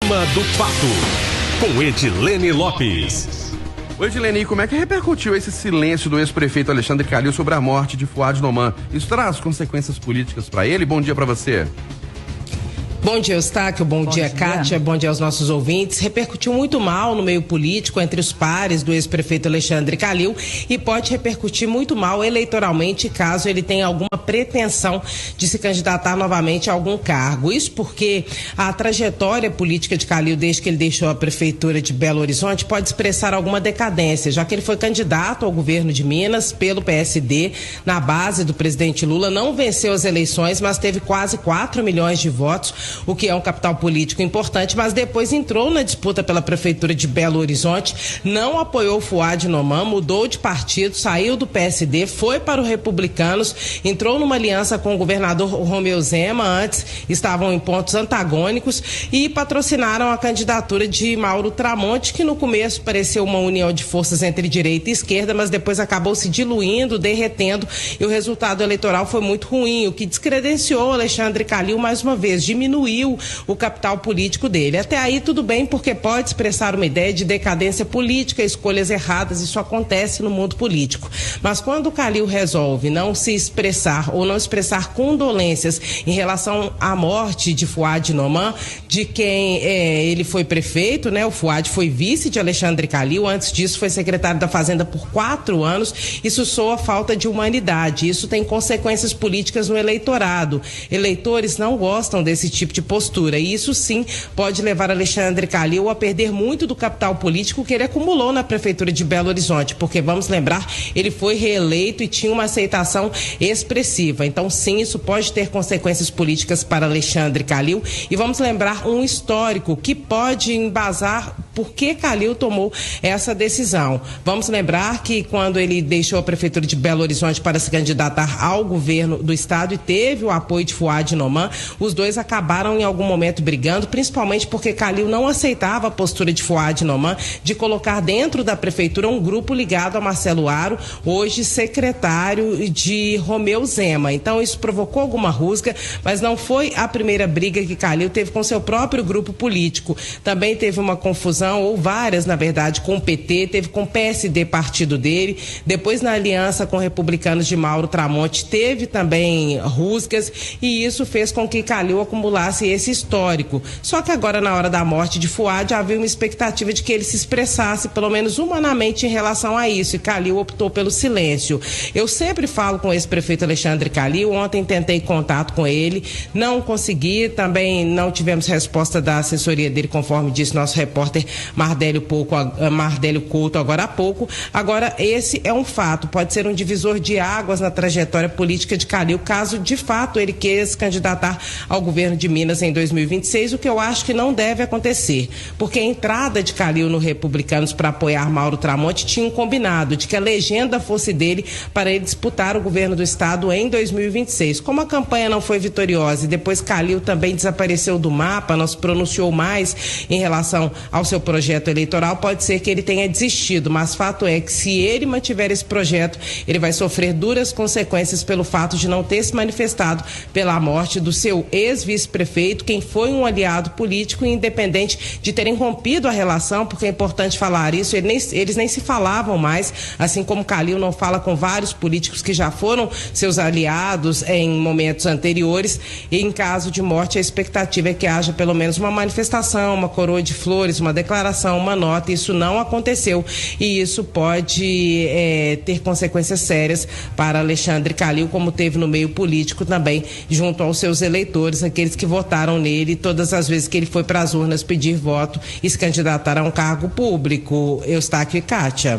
Cima do Fato, com Edilene Lopes. Oi, Edilene, como é que repercutiu esse silêncio do ex-prefeito Alexandre Calil sobre a morte de Fouad Noman? Isso traz consequências políticas para ele? Bom dia para você. Bom dia, Eustáquio. Bom dia, Kátia. Bom dia aos nossos ouvintes. Repercutiu muito mal no meio político entre os pares do ex-prefeito Alexandre Calil e pode repercutir muito mal eleitoralmente caso ele tenha alguma pretensão de se candidatar novamente a algum cargo. Isso porque a trajetória política de Calil, desde que ele deixou a prefeitura de Belo Horizonte, pode expressar alguma decadência, já que ele foi candidato ao governo de Minas pelo PSD, na base do presidente Lula, não venceu as eleições, mas teve quase 4 milhões de votos, o que é um capital político importante, mas depois entrou na disputa pela prefeitura de Belo Horizonte, não apoiou Fouad Noman, mudou de partido, saiu do PSD, foi para o Republicanos, entrou numa aliança com o governador Romeu Zema, antes estavam em pontos antagônicos, e patrocinaram a candidatura de Mauro Tramonte, que no começo pareceu uma união de forças entre direita e esquerda, mas depois acabou se diluindo, derretendo, e o resultado eleitoral foi muito ruim, o que descredenciou Alexandre Calil mais uma vez, diminuiu o capital político dele. Até aí tudo bem, porque pode expressar uma ideia de decadência política, escolhas erradas, isso acontece no mundo político. Mas quando o Calil resolve não se expressar ou não expressar condolências em relação à morte de Fouad Noman, de quem ele foi prefeito, né? O Fouad foi vice de Alexandre Calil, antes disso foi secretário da Fazenda por 4 anos, isso soa falta de humanidade, isso tem consequências políticas no eleitorado. Eleitores não gostam desse tipo de postura, e isso sim pode levar Alexandre Calil a perder muito do capital político que ele acumulou na prefeitura de Belo Horizonte, porque vamos lembrar, ele foi reeleito e tinha uma aceitação expressiva, então sim, isso pode ter consequências políticas para Alexandre Calil, e vamos lembrar um histórico que pode embasar por que Calil tomou essa decisão. Vamos lembrar que quando ele deixou a prefeitura de Belo Horizonte para se candidatar ao governo do estado e teve o apoio de Fouad Noman, os dois acabaram em algum momento brigando, principalmente porque Calil não aceitava a postura de Fouad Noman de colocar dentro da prefeitura um grupo ligado a Marcelo Aro, hoje secretário de Romeu Zema. Então isso provocou alguma rusga, mas não foi a primeira briga que Calil teve com seu próprio grupo político. Também teve uma confusão, ou várias na verdade, com o PT, teve com o PSD, partido dele, depois na aliança com republicanos de Mauro Tramonte teve também rusgas, e isso fez com que Calil acumulasse esse histórico. Só que agora, na hora da morte de Fouad, havia uma expectativa de que ele se expressasse, pelo menos humanamente, em relação a isso, e Calil optou pelo silêncio. Eu sempre falo com o ex-prefeito Alexandre Calil, ontem tentei contato com ele, não consegui, também não tivemos resposta da assessoria dele, conforme disse nosso repórter Mardélio Couto agora há pouco. Agora, esse é um fato, pode ser um divisor de águas na trajetória política de Calil, caso de fato ele queira se candidatar ao governo de Minas em 2026, o que eu acho que não deve acontecer, porque a entrada de Calil no Republicanos para apoiar Mauro Tramonte tinha um combinado de que a legenda fosse dele para ele disputar o governo do estado em 2026. Como a campanha não foi vitoriosa e depois Calil também desapareceu do mapa, não se pronunciou mais em relação ao seu projeto eleitoral, pode ser que ele tenha desistido, mas fato é que se ele mantiver esse projeto, ele vai sofrer duras consequências pelo fato de não ter se manifestado pela morte do seu ex-vice-prefeito, quem foi um aliado político, independente de terem rompido a relação, porque é importante falar isso, eles nem se falavam mais, assim como Calil não fala com vários políticos que já foram seus aliados em momentos anteriores, e em caso de morte a expectativa é que haja pelo menos uma manifestação, uma coroa de flores, uma declaração, uma nota. Isso não aconteceu, e isso pode ter consequências sérias para Alexandre Calil, como teve no meio político também, junto aos seus eleitores, aqueles que votaram nele todas as vezes que ele foi para as urnas pedir voto e se candidatar a um cargo público. Eustáquio e Kátia.